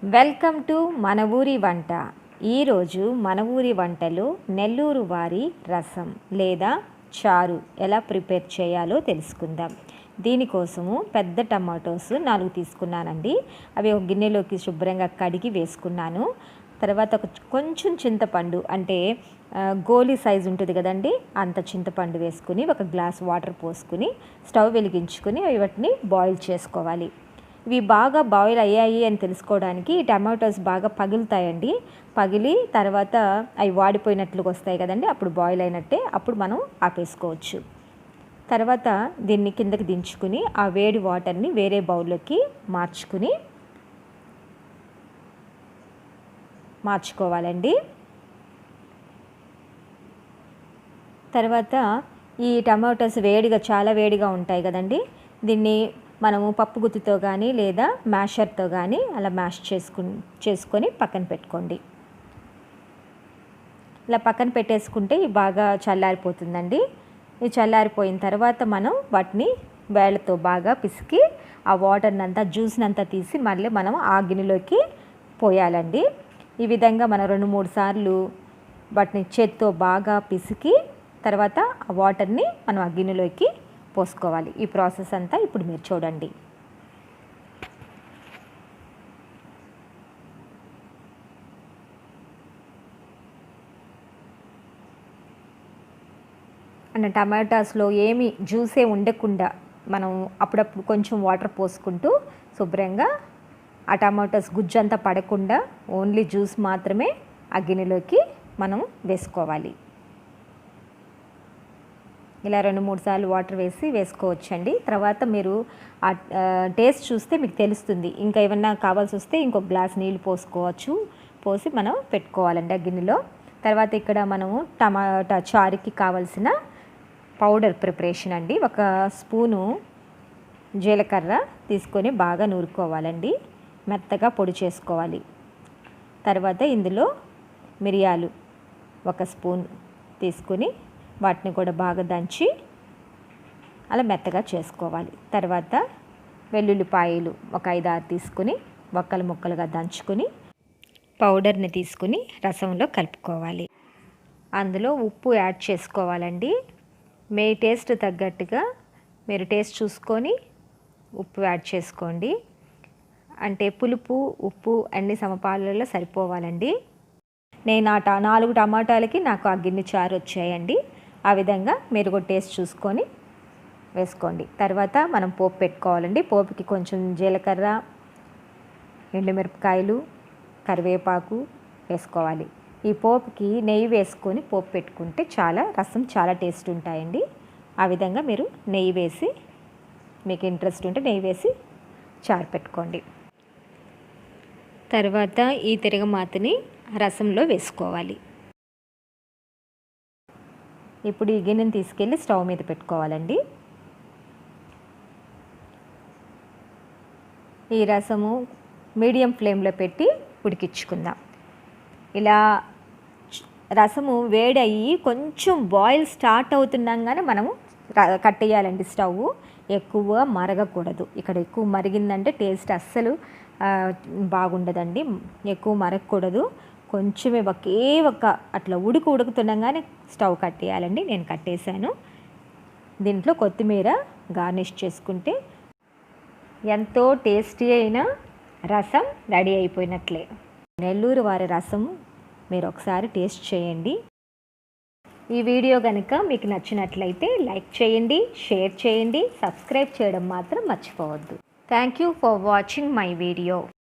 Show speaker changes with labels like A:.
A: Welcome to మన ఊరి వంట. ఈరోజు మన ఊరి వంటలో నెల్లూరు వారి రసం లేదా చారు ఎలా ప్రిపేర్ చేయాలో తెలుసుకుందాం. దీనికోసము పెద్ద టమాటోస్ 4 తీసుకున్నానండి. అవి ఒక గిన్నెలోకి శుభ్రంగా కడిగి వేసుకున్నాను. తర్వాత కొంచెం చింతపండు అంటే గోలీ సైజు ఉంటుంది కదండి, అంత చింతపండు వేసుకుని ఒక గ్లాస్ వాటర్ పోసుకుని స్టవ్ వెలిగించుకుని వాటిని బాయిల్ చేసుకోవాలి. ఇవి బాగా బాయిల్ అయ్యాయి అని తెలుసుకోవడానికి ఈ టమాటోస్ బాగా పగులుతాయండి. పగిలి తర్వాత అవి వాడిపోయినట్లుగా వస్తాయి కదండి, అప్పుడు బాయిల్ అయినట్టే. అప్పుడు మనం ఆపేసుకోవచ్చు. తర్వాత దీన్ని కిందకి దించుకుని ఆ వేడి వాటర్ని వేరే బౌల్లోకి మార్చుకోవాలండి. తర్వాత ఈ టమాటోస్ చాలా వేడిగా ఉంటాయి కదండి, దీన్ని మనము పప్పు గుత్తితో కానీ లేదా మ్యాషర్తో కానీ అలా మ్యాష్ చేసుకొని పక్కన పెట్టుకోండి. ఇలా పక్కన పెట్టేసుకుంటే ఇవి బాగా చల్లారిపోతుందండి. ఇది చల్లారిపోయిన తర్వాత మనం వాటిని వేళ్ళతో బాగా పిసికి ఆ వాటర్ని అంతా జ్యూస్ని అంతా తీసి మళ్ళీ మనం ఆ గిన్నెలోకి పోయాలండి. ఈ విధంగా మనం 2-3 సార్లు వాటిని చేత్తో బాగా పిసికి తర్వాత ఆ వాటర్ని మనం ఆ గిన్నెలోకి పోసుకోవాలి. ఈ ప్రాసెస్ అంతా ఇప్పుడు మీరు చూడండి. అంటే టమాటాస్లో ఏమి జ్యూసే ఉండకుండా మనం అప్పుడప్పుడు కొంచెం వాటర్ పోసుకుంటూ శుభ్రంగా ఆ టమాటాస్ గుజ్జంతా పడకుండా ఓన్లీ జ్యూస్ మాత్రమే ఆ గిన్నెలోకి మనం వేసుకోవాలి. ఇలా 2-3 సార్లు వాటర్ వేసుకోవచ్చండి. తర్వాత మీరు ఆ టేస్ట్ చూస్తే మీకు తెలుస్తుంది. ఇంకా ఏమన్నా కావాల్సి వస్తే ఇంకొక గ్లాస్ నీళ్ళు పోసి మనం పెట్టుకోవాలండి ఆ గిన్నెలో. తర్వాత ఇక్కడ మనము టమాటా చారుకి కావాల్సిన పౌడర్ ప్రిపరేషన్ అండి. 1 స్పూను జీలకర్ర తీసుకొని బాగా నూరుకోవాలండి, మెత్తగా పొడి చేసుకోవాలి. తర్వాత ఇందులో మిరియాలు 1 స్పూన్ తీసుకొని వాటిని కూడా బాగా దంచి అలా మెత్తగా చేసుకోవాలి. తర్వాత వెల్లుల్లిపాయలు 1-5-6 తీసుకుని ముక్కలుగా దంచుకొని పౌడర్ని తీసుకుని రసంలో కలుపుకోవాలి. అందులో ఉప్పు యాడ్ చేసుకోవాలండి. మీ టేస్ట్ తగ్గట్టుగా మీరు టేస్ట్ చూసుకొని ఉప్పు యాడ్ చేసుకోండి. అంటే పులుపు ఉప్పు అన్ని సమపాలలో సరిపోవాలండి. నేను 4 టమాటాలకి నాకు ఆ గిన్నె చారు వచ్చాయండి. ఆ విధంగా మీరు కూడా టేస్ట్ చూసుకొని వేసుకోండి. తర్వాత మనం పోపు పెట్టుకోవాలండి. పోపుకి కొంచెం జీలకర్ర, ఎండుమిరపకాయలు, కరివేపాకు వేసుకోవాలి. ఈ పోపుకి నెయ్యి వేసుకొని పోపు పెట్టుకుంటే రసం చాలా టేస్ట్ ఉంటాయండి. ఆ విధంగా మీరు నెయ్యి వేసి, మీకు ఇంట్రెస్ట్ ఉంటే నెయ్యి వేసి చారు పెట్టుకోండి. తర్వాత ఈ తిరగమాతని రసంలో వేసుకోవాలి. ఇప్పుడు ఈ గిన్నెని తీసుకెళ్ళి స్టవ్ మీద పెట్టుకోవాలండి. ఈ రసము మీడియం ఫ్లేమ్లో పెట్టి ఉడికించుకుందాం. ఇలా రసము వేడయ్యి కొంచెం బాయిల్ స్టార్ట్ అవుతుండగానే మనము కట్టేయాలండి స్టవ్. ఎక్కువ మరగకూడదు. ఇక్కడ ఎక్కువ మరిగిందంటే టేస్ట్ అస్సలు బాగుండదండి. ఎక్కువ మరగకూడదు. కొంచెమే అట్లా ఉడుకుతుండగానే స్టవ్ కట్టేయాలండి. నేను కట్టేశాను. దీంట్లో కొత్తిమీర గార్నిష్ చేసుకుంటే ఎంతో టేస్టీ అయిన రసం రెడీ అయిపోయినట్లే. నెల్లూరు వారి రసం మీరు ఒకసారి టేస్ట్ చేయండి. ఈ వీడియో కనుక మీకు నచ్చినట్లయితే లైక్ చేయండి, షేర్ చేయండి, సబ్స్క్రైబ్ చేయడం మాత్రం మర్చిపోవద్దు. Thank you for watching my video.